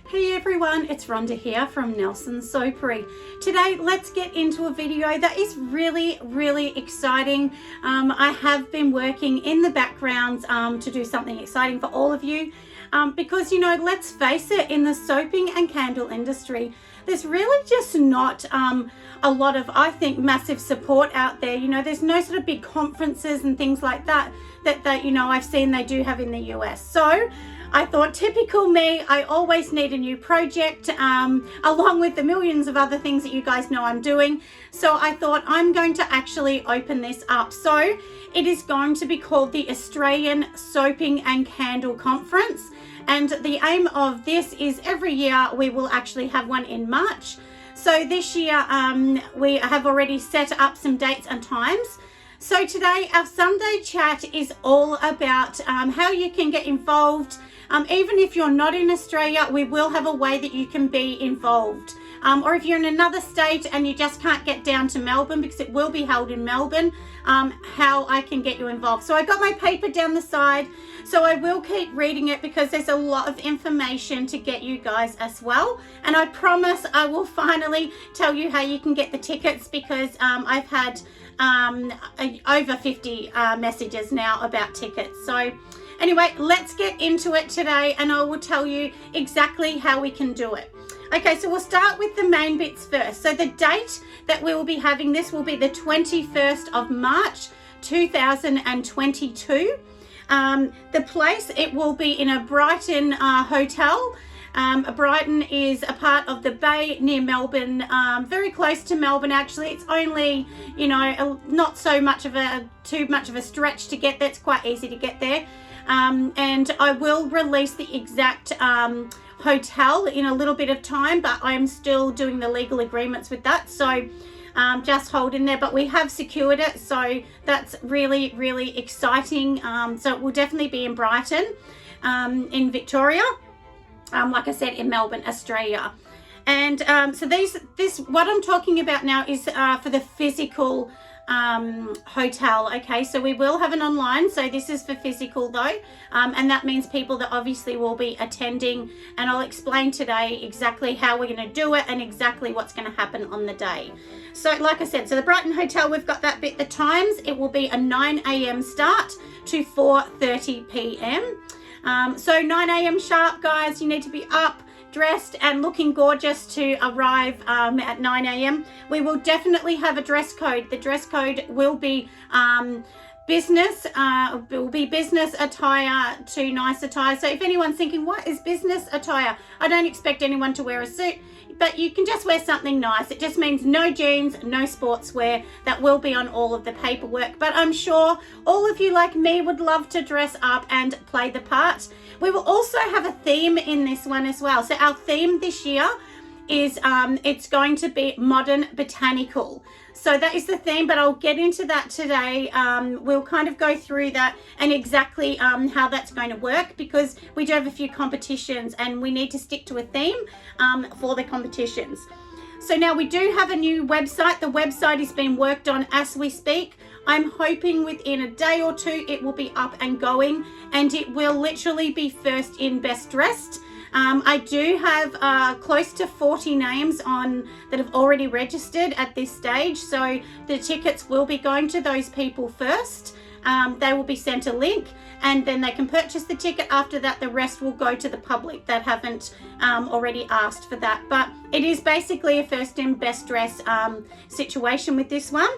Hey everyone, it's Rhonda here from Nelson's Soapery. Today, let's get into a video that is really exciting. I have been working in the background to do something exciting for all of you because, you know, let's face it, in the soaping and candle industry, there's really just not a lot of, I think, massive support out there. You know, there's no sort of big conferences and things like that you know, I've seen they do have in the US. So I thought, typical me, I always need a new project along with the millions of other things that you guys know I'm doing. So I thought I'm going to actually open this up. So it is going to be called the Australian Soaping and Candle Conference. And the aim of this is every year we will actually have one in March. So this year we have already set up some dates and times. So today our Sunday chat is all about how you can get involved. Even if you're not in Australia, we will have a way that you can be involved. Or if you're in another state and you just can't get down to Melbourne, because it will be held in Melbourne, how I can get you involved. So I got my paper down the side, so I will keep reading it because there's a lot of information to get you guys as well. And I promise I will finally tell you how you can get the tickets, because I've had over 50 messages now about tickets. So anyway, let's get into it today and I will tell you exactly how we can do it. Okay, so we'll start with the main bits first. So the date that we will be having this will be the 21st of March 2022. The place, it will be in a Brighton hotel. Brighton is a part of the Bay near Melbourne, very close to Melbourne actually. It's only, you know, not so much of too much of a stretch to get there. It's quite easy to get there. And I will release the exact hotel in a little bit of time, but I'm still doing the legal agreements with that. So just hold in there, but we have secured it. So that's really exciting. So it will definitely be in Brighton, in Victoria. Like I said, in Melbourne, Australia. And so this what I'm talking about now is for the physical hotel. Okay, so we will have an online, so this is for physical though, and that means people that obviously will be attending, and I'll explain today exactly how we're going to do it and exactly what's going to happen on the day. So like I said, so the Brighton Hotel, we've got that bit. The times, it will be a 9 a.m. start to 4:30 p.m. So 9 a.m. sharp, guys. You need to be up, dressed and looking gorgeous to arrive at 9 a.m. We will definitely have a dress code. The dress code will be business attire to nice attire. So if anyone's thinking, what is business attire? I don't expect anyone to wear a suit, but you can just wear something nice. It just means no jeans, no sportswear. That will be on all of the paperwork, but I'm sure all of you like me would love to dress up and play the part. We will also have a theme in this one as well. So our theme this year is it's going to be modern botanical. So that is the theme, but I'll get into that today. We'll kind of go through that and exactly how that's going to work, because we do have a few competitions and we need to stick to a theme for the competitions. So now we do have a new website. The website is being worked on as we speak. I'm hoping within a day or two it will be up and going, and it will literally be first in best dressed. I do have close to 40 names on that have already registered at this stage, so the tickets will be going to those people first. They will be sent a link and then they can purchase the ticket. After that, the rest will go to the public that haven't already asked for that. But it is basically a first in best dress situation with this one.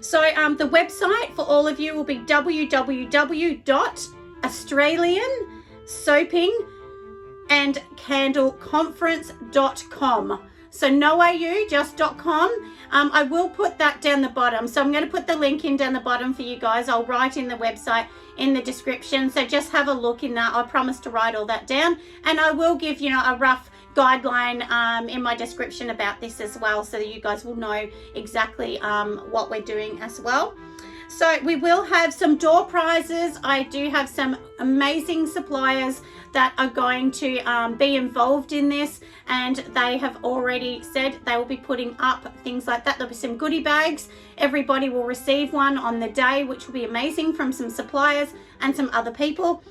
So the website for all of you will be www.australianssoapingandcandleconference.com. So no AU, just .com. I will put that down the bottom. So I'm going to put the link in down the bottom for you guys. I'll write in the website in the description. So just have a look in that. I promise to write all that down. And I will give, you know, a rough guideline in my description about this as well, so that you guys will know exactly what we're doing as well. So we will have some door prizes. I do have some amazing suppliers that are going to be involved in this, and they have already said they will be putting up things like that. There'll be some goodie bags. Everybody will receive one on the day, which will be amazing, from some suppliers and some other people.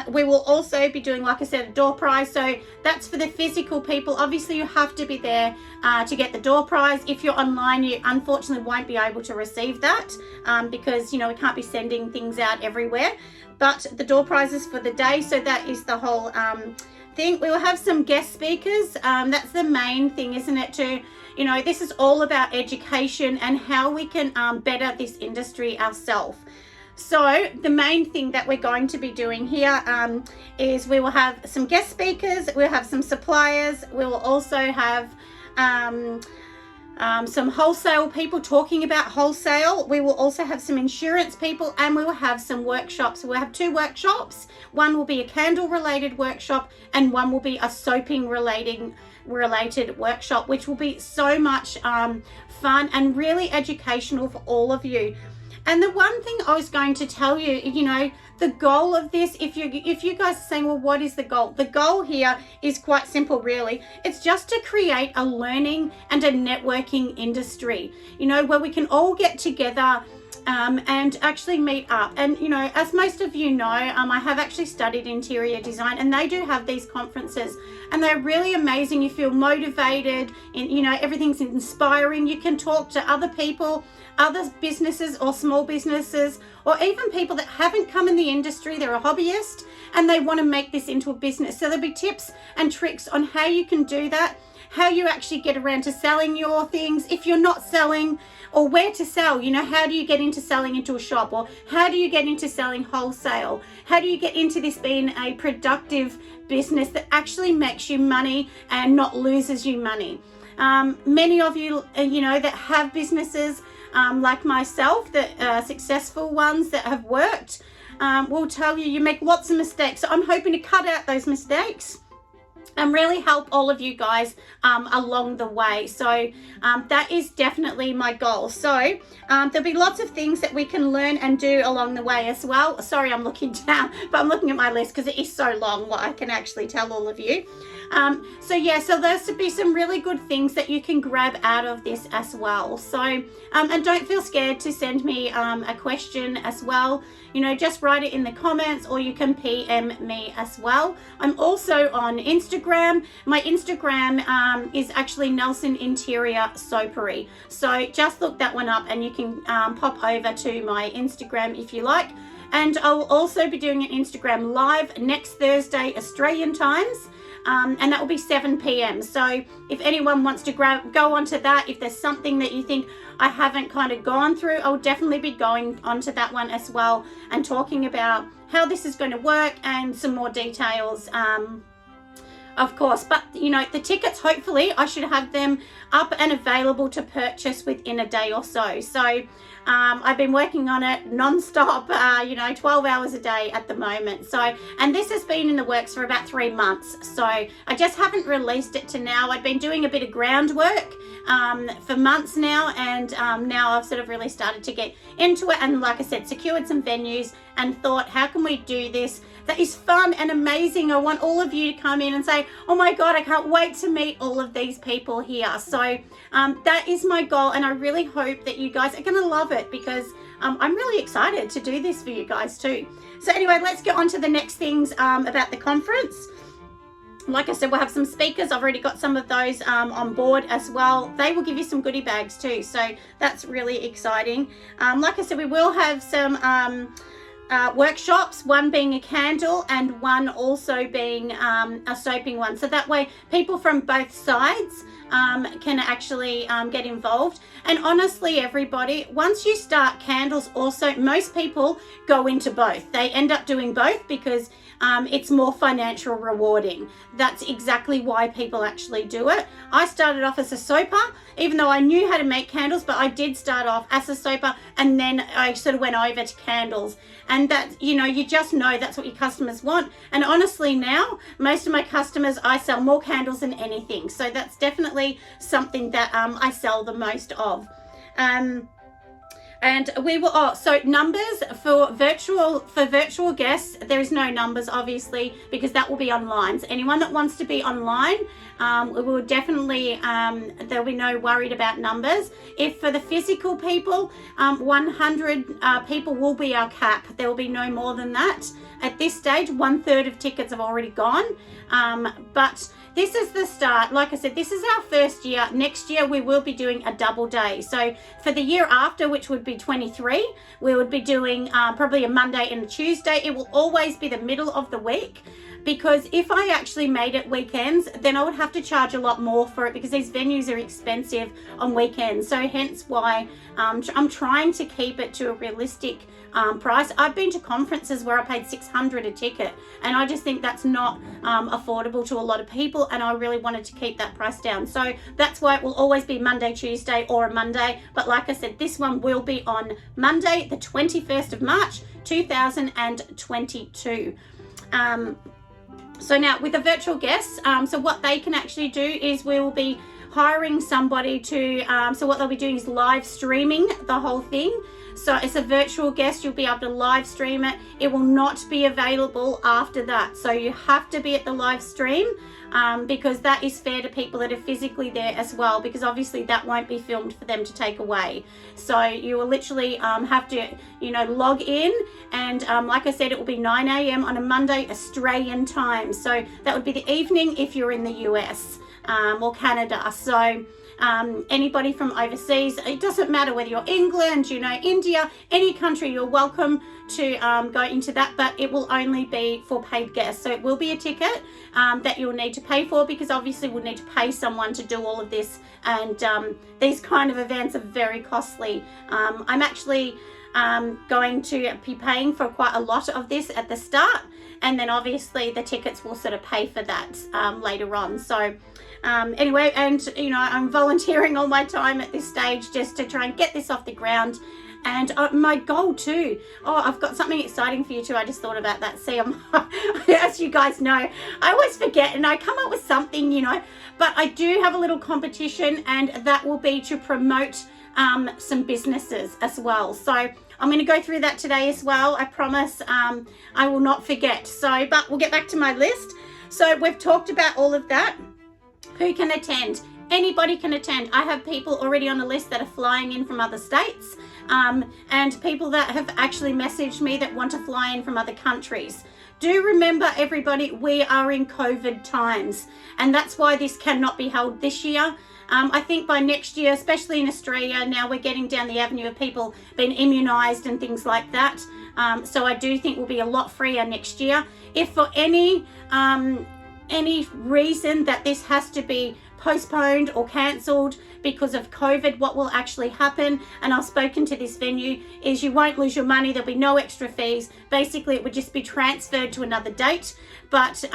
We will also be doing, like I said, a door prize. So that's for the physical people. Obviously, you have to be there to get the door prize. If you're online, you unfortunately won't be able to receive that because, we can't be sending things out everywhere. But the door prize is for the day. So that is the whole thing. We will have some guest speakers. That's the main thing, isn't it? This is all about education and how we can better this industry ourselves. So the main thing that we're going to be doing here is we will have some guest speakers, we'll have some suppliers, we will also have some wholesale people talking about wholesale. We will also have some insurance people, and we will have some workshops. We'll have 2 workshops. One will be a candle related workshop and one will be a soaping related workshop, which will be so much fun and really educational for all of you. And the one thing I was going to tell you, the goal of this, if you guys are saying, well, what is the goal? The goal here is quite simple, really. It's just to create a learning and a networking industry, where we can all get together and actually meet up. And, as most of you know, I have actually studied interior design, and they do have these conferences, and they're really amazing. You feel motivated, and, everything's inspiring. You can talk to other people, other businesses or small businesses, or even people that haven't come in the industry. They're a hobbyist and they want to make this into a business. So there'll be tips and tricks on how you can do that, how you actually get around to selling your things if you're not selling, or where to sell. How do you get into selling into a shop, or how do you get into selling wholesale? How do you get into this being a productive business that actually makes you money and not loses you money? Many of you, that have businesses like myself, that successful ones that have worked, will tell you make lots of mistakes. So I'm hoping to cut out those mistakes and really help all of you guys along the way. So that is definitely my goal. So there'll be lots of things that we can learn and do along the way as well. Sorry, I'm looking down, but I'm looking at my list because it is so long what I can actually tell all of you. So there's to be some really good things that you can grab out of this as well. So and don't feel scared to send me a question as well. Just write it in the comments, or you can PM me as well. I'm also on Instagram. My Instagram is actually Nelson Interior Soapery. So just look that one up and you can pop over to my Instagram if you like. And I'll also be doing an Instagram live next Thursday, Australian times. And that will be 7 p.m. So if anyone wants to go onto that, if there's something that you think I haven't kind of gone through, I'll definitely be going onto that one as well and talking about how this is going to work and some more details, of course. But the tickets, hopefully I should have them up and available to purchase within a day or so. So I've been working on it non-stop, 12 hours a day at the moment. So, and this has been in the works for about 3 months. So I just haven't released it to now. I've been doing a bit of groundwork for months now, and now I've sort of really started to get into it. And like I said, secured some venues and thought, how can we do this that is fun and amazing? I want all of you to come in and say, oh my God, I can't wait to meet all of these people here. So that is my goal, and I really hope that you guys are going to love it, because I'm really excited to do this for you guys too. So anyway, let's get on to the next things about the conference. Like I said, we'll have some speakers. I've already got some of those on board as well. They will give you some goodie bags too, so that's really exciting. Like I said, we will have some workshops, one being a candle and one also being a soaping one. So that way people from both sides can actually get involved. And honestly, everybody, once you start candles, also most people go into both. They end up doing both because it's more financial rewarding. That's exactly why people actually do it. I started off as a soaper, even though I knew how to make candles, but I did start off as a soaper, and then I sort of went over to candles. And that, you just know that's what your customers want. And honestly, now most of my customers, I sell more candles than anything. So that's definitely something that I sell the most of. And we will, so numbers for virtual guests, there is no numbers obviously, because that will be online. So anyone that wants to be online, we will definitely, there'll be no worried about numbers. If for the physical people, 100 people will be our cap. There will be no more than that. At this stage, 1/3 of tickets have already gone, but this is the start. Like I said, this is our first year. Next year, we will be doing a double day. So for the year after, which would be 23, we would be doing probably a Monday and a Tuesday. It will always be the middle of the week, because if I actually made it weekends, then I would have to charge a lot more for it, because these venues are expensive on weekends. So hence why I'm trying to keep it to a realistic price. I've been to conferences where I paid $600 a ticket, and I just think that's not affordable to a lot of people, and I really wanted to keep that price down. So that's why it will always be Monday, Tuesday, or a Monday. But like I said, this one will be on Monday, the 21st of March, 2022. So now with the virtual guests, so what they can actually do is we will be hiring somebody to, so what they'll be doing is live streaming the whole thing. So as a virtual guest, you'll be able to live stream it. It will not be available after that. So you have to be at the live stream, because that is fair to people that are physically there as well, because obviously that won't be filmed for them to take away. So you will literally have to, log in, and like I said, it will be 9 a.m. on a Monday, Australian time. So that would be the evening if you're in the US or Canada. So anybody from overseas, it doesn't matter whether you're England, India, any country, you're welcome to go into that, but it will only be for paid guests. So it will be a ticket that you'll need to pay for, because obviously we'll need to pay someone to do all of this, and these kind of events are very costly. I'm actually going to be paying for quite a lot of this at the start, and then obviously the tickets will sort of pay for that later on. So anyway, and I'm volunteering all my time at this stage just to try and get this off the ground. And my goal too, I've got something exciting for you too. I just thought about that. See, as you guys know, I always forget, and I come up with something, but I do have a little competition, and that will be to promote some businesses as well. So I'm going to go through that today as well. I promise I will not forget. So, but we'll get back to my list. So we've talked about all of that. Who can attend? Anybody can attend. I have people already on the list that are flying in from other states, and people that have actually messaged me that want to fly in from other countries. Do remember, everybody, we are in COVID times, and that's why this cannot be held this year. I think by next year, especially in Australia, now we're getting down the avenue of people being immunised and things like that. So I do think we'll be a lot freer next year. If for any reason that this has to be postponed or cancelled because of COVID, what will actually happen, and I've spoken to this venue, is you won't lose your money. There'll be no extra fees. Basically, it would just be transferred to another date. But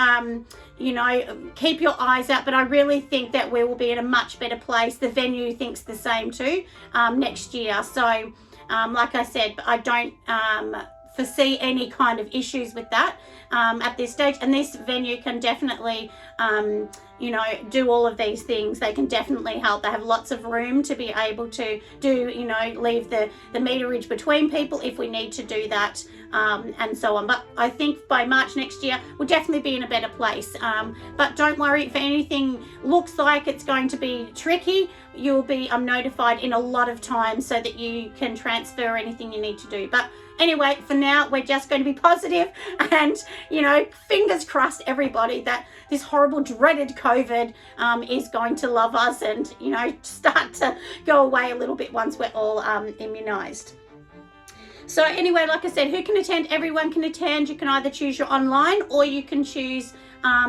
keep your eyes out. But I really think that we will be in a much better place. The venue thinks the same too next year. So like I said, I don't foresee any kind of issues with that at this stage, and this venue can definitely do all of these things. They can definitely help. They have lots of room to be able to do, leave the meterage between people if we need to do that, and so on. But I think by March next year we'll definitely be in a better place. But don't worry, if anything looks like it's going to be tricky, you'll be notified in a lot of time so that you can transfer anything you need to do. But anyway, for now, we're just going to be positive and, fingers crossed, everybody, that this horrible, dreaded COVID is going to love us and, start to go away a little bit once we're all immunised. So anyway, like I said, who can attend? Everyone can attend. You can either choose your online, or you can choose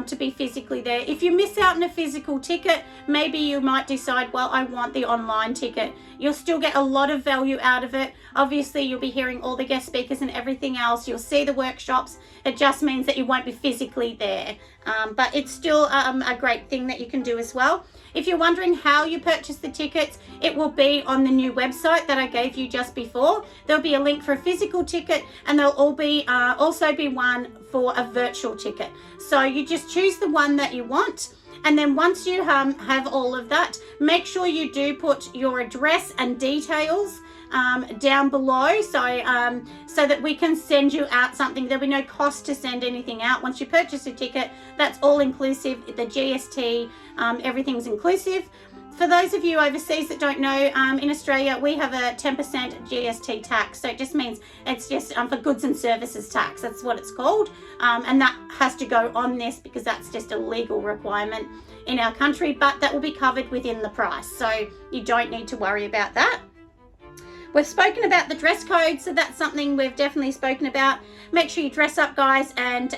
to be physically there. If you miss out on a physical ticket, maybe you might decide, well, I want the online ticket. You'll still get a lot of value out of it. Obviously, you'll be hearing all the guest speakers and everything else. You'll see the workshops. It just means that you won't be physically there. But it's still a great thing that you can do as well. If you're wondering how you purchase the tickets, it will be on the new website that I gave you just before. There'll be a link for a physical ticket, and there'll all be also be one for a virtual ticket. So you just choose the one that you want. And then once you have all of that, make sure you do put your address and details down below, so that we can send you out something. There'll be no cost to send anything out. Once you purchase a ticket, that's all inclusive. The GST, everything's inclusive. For those of you overseas that don't know, in Australia we have a 10% GST tax, so it just means it's just for goods and services tax. That's what it's called, and that has to go on this because that's just a legal requirement in our country, but that will be covered within the price, so you don't need to worry about that. We've spoken about the dress code, so that's something we've definitely spoken about. Make sure you dress up, guys, and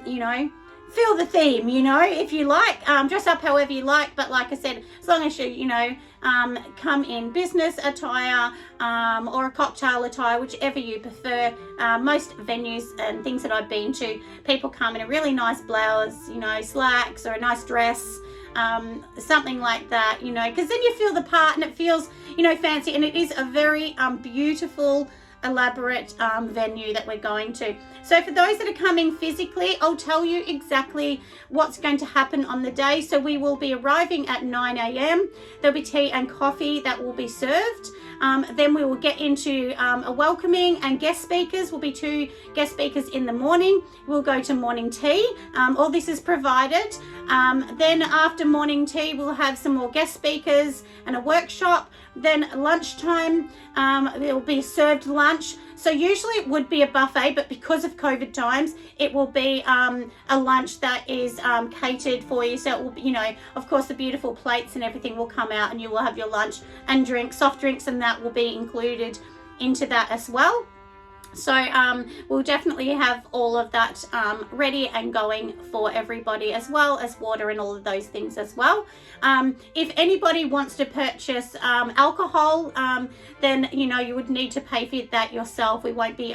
you know, feel the theme, you know, if you like, dress up however you like, but like I said, as long as you know, come in business attire or a cocktail attire, whichever you prefer. Most venues and things that I've been to, people come in a really nice blouse, you know, slacks or a nice dress, something like that, you know, because then you feel the part and it feels, you know, fancy, and it is a very beautiful, elaborate venue that we're going to. So for those that are coming physically, I'll tell you exactly what's going to happen on the day. So we will be arriving at 9 a.m. There'll be tea and coffee that will be served. Then we will get into a welcoming, and guest speakers will be 2 guest speakers in the morning. We'll go to morning tea. All this is provided. Then after morning tea, we'll have some more guest speakers and a workshop. Then lunchtime, there will be served lunch. So usually it would be a buffet, but because of COVID times, it will be a lunch that is catered for you. So it will be, you know, of course, the beautiful plates and everything will come out, and you will have your lunch and drinks, soft drinks, and that will be included into that as well. So we'll definitely have all of that ready and going for everybody, as well as water and all of those things as well. If anybody wants to purchase alcohol, then, you know, you would need to pay for that yourself. We won't be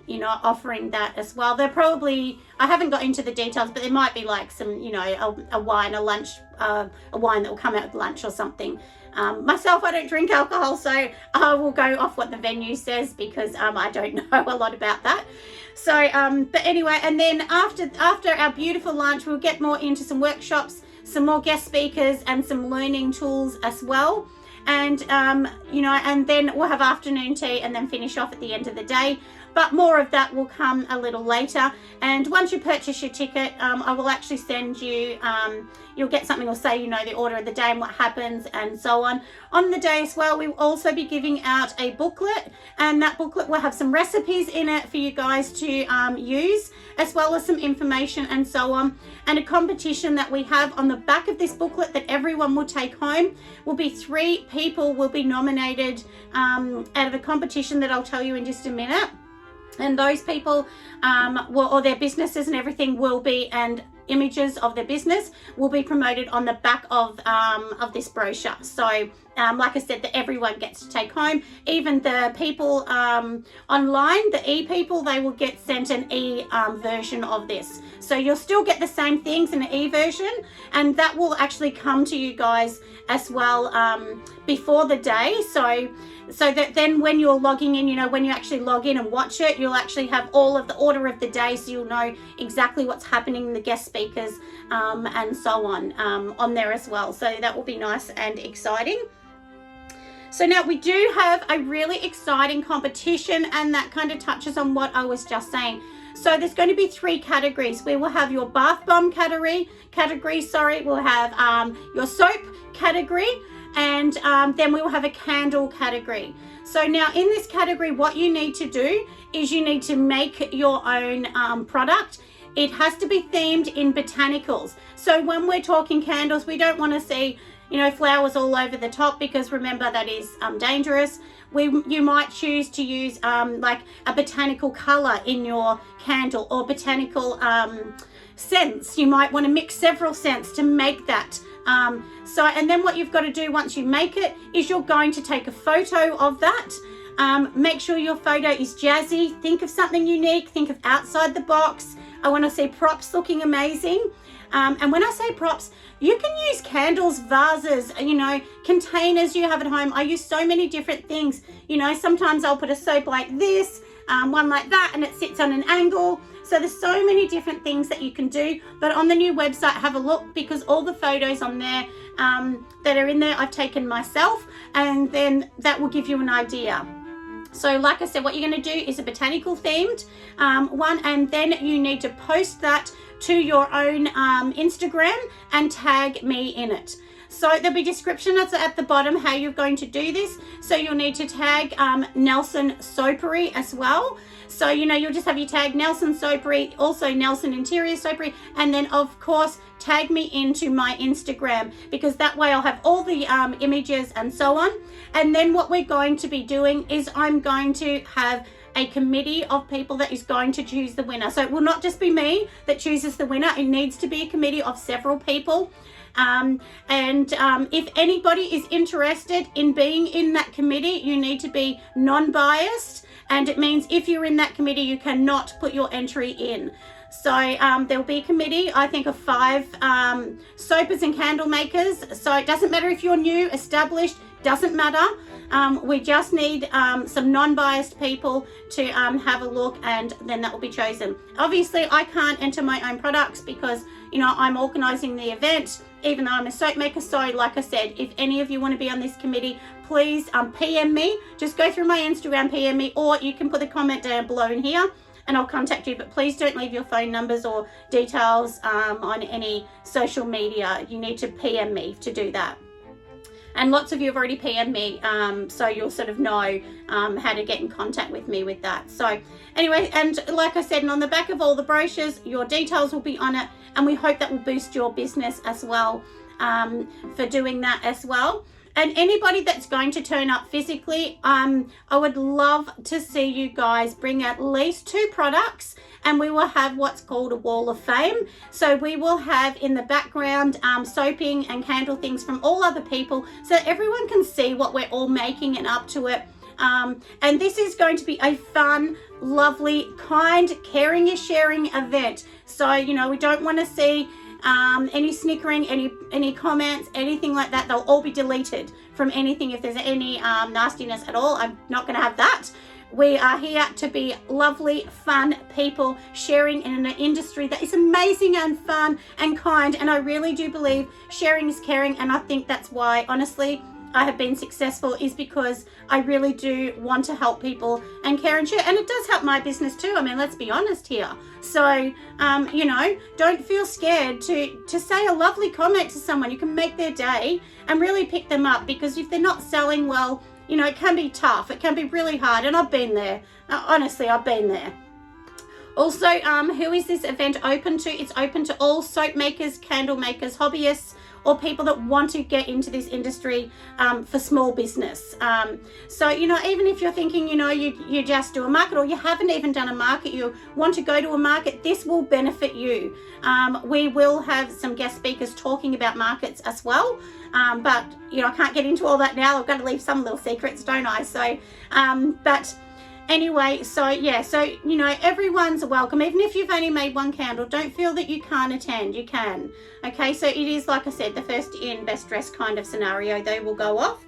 you know, offering that as well. They're probably, I haven't got into the details, but there might be like some, you know, a wine, a wine that will come out with lunch or something. Myself, I don't drink alcohol, so I will go off what the venue says, because I don't know a lot about that. So, but anyway, and then after our beautiful lunch, we'll get more into some workshops, some more guest speakers, and some learning tools as well. And, you know, and then we'll have afternoon tea and then finish off at the end of the day. But more of that will come a little later. And once you purchase your ticket, I will actually send you, you'll get something, will say, you know, the order of the day and what happens and so on. On the day as well, we will also be giving out a booklet, and that booklet will have some recipes in it for you guys to use, as well as some information and so on. And a competition that we have on the back of this booklet that everyone will take home will be 3 people will be nominated out of a competition that I'll tell you in just a minute. And those people or their businesses and everything will be, and images of their business will be promoted on the back of this brochure. So like I said, that everyone gets to take home. Even the people online, the e-people, they will get sent an version of this. So you'll still get the same things in an e-version, and that will actually come to you guys as well before the day. So that then when you're logging in, you know, when you actually log in and watch it, you'll actually have all of the order of the day, so you'll know exactly what's happening, the guest speakers and so on there as well. So that will be nice and exciting. So now we do have a really exciting competition, and that kind of touches on what I was just saying. So there's going to be 3 categories. We will have your bath bomb category, we'll have your soap category, and then we will have a candle category. So now in this category, what you need to do is you need to make your own product. It has to be themed in botanicals. So when we're talking candles, we don't want to see, you know, flowers all over the top, because remember, that is dangerous. You might choose to use like a botanical color in your candle, or botanical scents. You might want to mix several scents to make that. And then what you've got to do once you make it is you're going to take a photo of that. Make sure your photo is jazzy. Think of something unique. Think of outside the box. I want to see props looking amazing. And when I say props, you can use candles, vases, you know, containers you have at home. I use so many different things. You know, sometimes I'll put a soap like this, one like that, and it sits on an angle. So there's so many different things that you can do. But on the new website, have a look, because all the photos on there that are in there, I've taken myself, and then that will give you an idea. So like I said, what you're going to do is a botanical themed one, and then you need to post that to your own Instagram and tag me in it. So there'll be description at the bottom how you're going to do this. So you'll need to tag Nelson Soapery as well. So, you know, you'll just have your tag Nelson Soapery, also Nelson Interior Soapery, and then of course tag me into my Instagram, because that way I'll have all the images and so on. And then what we're going to be doing is I'm going to have a committee of people that is going to choose the winner. So it will not just be me that chooses the winner. It needs to be a committee of several people. If anybody is interested in being in that committee, you need to be non-biased, and it means if you're in that committee, you cannot put your entry in. So there'll be a committee, I think, of 5 soapers and candle makers. So it doesn't matter if you're new, established, doesn't matter. We just need some non-biased people to have a look, and then that will be chosen. Obviously, I can't enter my own products because, you know, I'm organising the event, even though I'm a soap maker. So like I said, if any of you want to be on this committee, please PM me. Just go through my Instagram, PM me, or you can put a comment down below in here and I'll contact you. But please don't leave your phone numbers or details on any social media. You need to PM me to do that. And lots of you have already PM'd me, so you'll sort of know how to get in contact with me with that. So anyway, and like I said, and on the back of all the brochures, your details will be on it, and we hope that will boost your business as well for doing that as well. And anybody that's going to turn up physically, I would love to see you guys bring at least 2 products, and we will have what's called a wall of fame. So we will have in the background soaping and candle things from all other people, so everyone can see what we're all making and up to it. And this is going to be a fun, lovely, kind, caring is sharing event. So, you know, we don't want to see any snickering, any comments, anything like that. They'll all be deleted from anything. If there's any nastiness at all, I'm not going to have that. We are here to be lovely, fun people sharing in an industry that is amazing and fun and kind. And I really do believe sharing is caring. And I think that's why, honestly, I have been successful, is because I really do want to help people and care and share. And it does help my business too. I mean, let's be honest here. So, you know, don't feel scared to say a lovely comment to someone. You can make their day and really pick them up, because if they're not selling well, you know, it can be tough. It can be really hard. And I've been there. Honestly, I've been there. Also, who is this event open to? It's open to all soap makers, candle makers, hobbyists, or people that want to get into this industry for small business. So, you know, even if you're thinking, you know, you just do a market, or you haven't even done a market, you want to go to a market, this will benefit you. We will have some guest speakers talking about markets as well. But, you know, I can't get into all that now. I've got to leave some little secrets, don't I? So, but anyway, so yeah, so, you know, everyone's welcome. Even if you've only made 1 candle, don't feel that you can't attend. You can. Okay, so it is, like I said, the first in, best dressed kind of scenario. They will go off.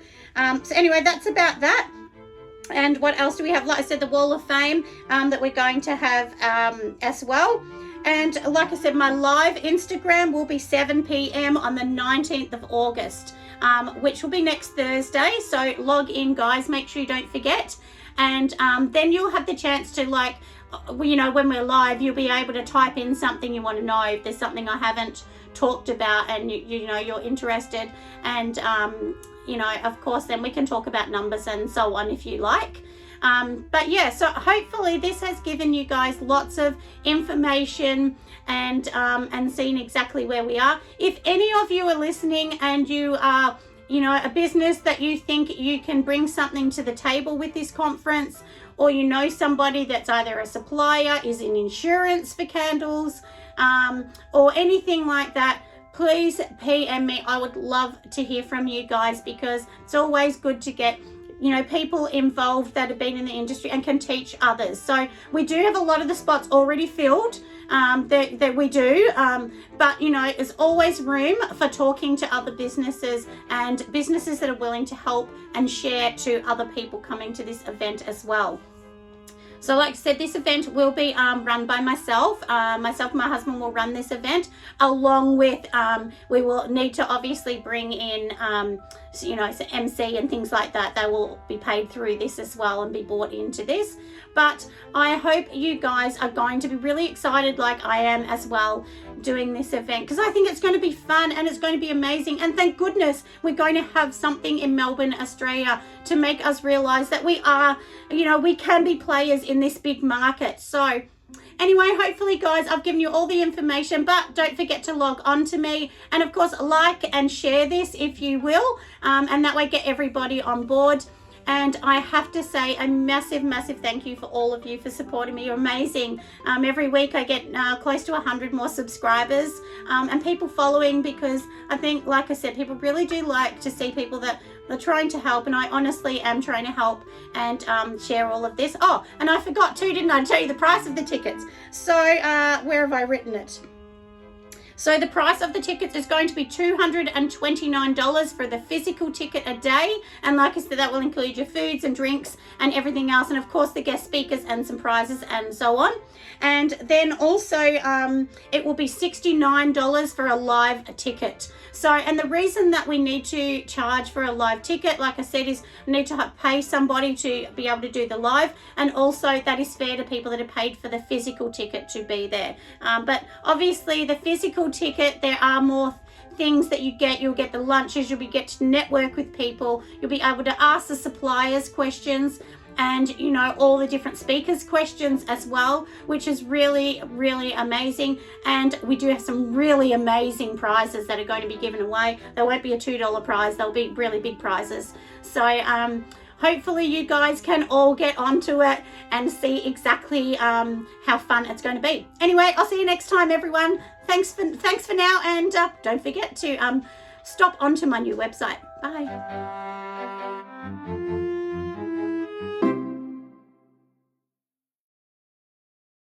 So anyway, that's about that. And what else do we have? Like I said, the wall of fame that we're going to have as well. And like I said, my live Instagram will be 7 p.m. on the 19th of August, which will be next Thursday. So log in, guys. Make sure you don't forget. And then you'll have the chance to, like, you know, when we're live, you'll be able to type in something you want to know. If there's something I haven't talked about and you know you're interested, and you know, of course, then we can talk about numbers and so on if you like. But yeah, so hopefully this has given you guys lots of information and seeing exactly where we are. If any of you are listening and you are, you know, a business that you think you can bring something to the table with this conference, or you know somebody that's either a supplier, is in insurance for candles, or anything like that, please PM me. I would love to hear from you guys, because it's always good to get, you know, people involved that have been in the industry and can teach others. So we do have a lot of the spots already filled, that we do, but you know, there's always room for talking to other businesses and businesses that are willing to help and share to other people coming to this event as well. So like I said, this event will be run by myself. Myself and my husband will run this event, along with, we will need to obviously bring in you know, so MC and things like that, they will be paid through this as well and be bought into this. But I hope you guys are going to be really excited like I am as well doing this event, because I think it's going to be fun and it's going to be amazing. And thank goodness we're going to have something in Melbourne, Australia to make us realize that we are, you know, we can be players in this big market. So anyway, hopefully guys, I've given you all the information, but don't forget to log on to me, and of course like and share this if you will, and that way get everybody on board. And I have to say a massive thank you for all of you for supporting me. You're amazing. Every week I get close to 100 more subscribers and people following, because I think, like I said, people really do like to see people that are trying to help, and I honestly am trying to help and share all of this. Oh, and I forgot too, didn't I, tell you the price of the tickets. So where have I written it? So the price of the tickets is going to be $229 for the physical ticket a day. And like I said, that will include your foods and drinks and everything else. And of course the guest speakers and some prizes and so on. And then also it will be $69 for a live ticket. So, and the reason that we need to charge for a live ticket, like I said, is we need to pay somebody to be able to do the live, and also that is fair to people that are paid for the physical ticket to be there. But obviously the physical ticket, there are more things that you get. You'll get the lunches, you'll get to network with people, you'll be able to ask the suppliers questions, and you know, all the different speakers questions as well, which is really amazing. And we do have some really amazing prizes that are going to be given away. There won't be a $2 prize, they'll be really big prizes. So hopefully you guys can all get onto it and see exactly how fun it's going to be. Anyway, I'll see you next time, everyone. Thanks for now, and don't forget to stop onto my new website. Bye.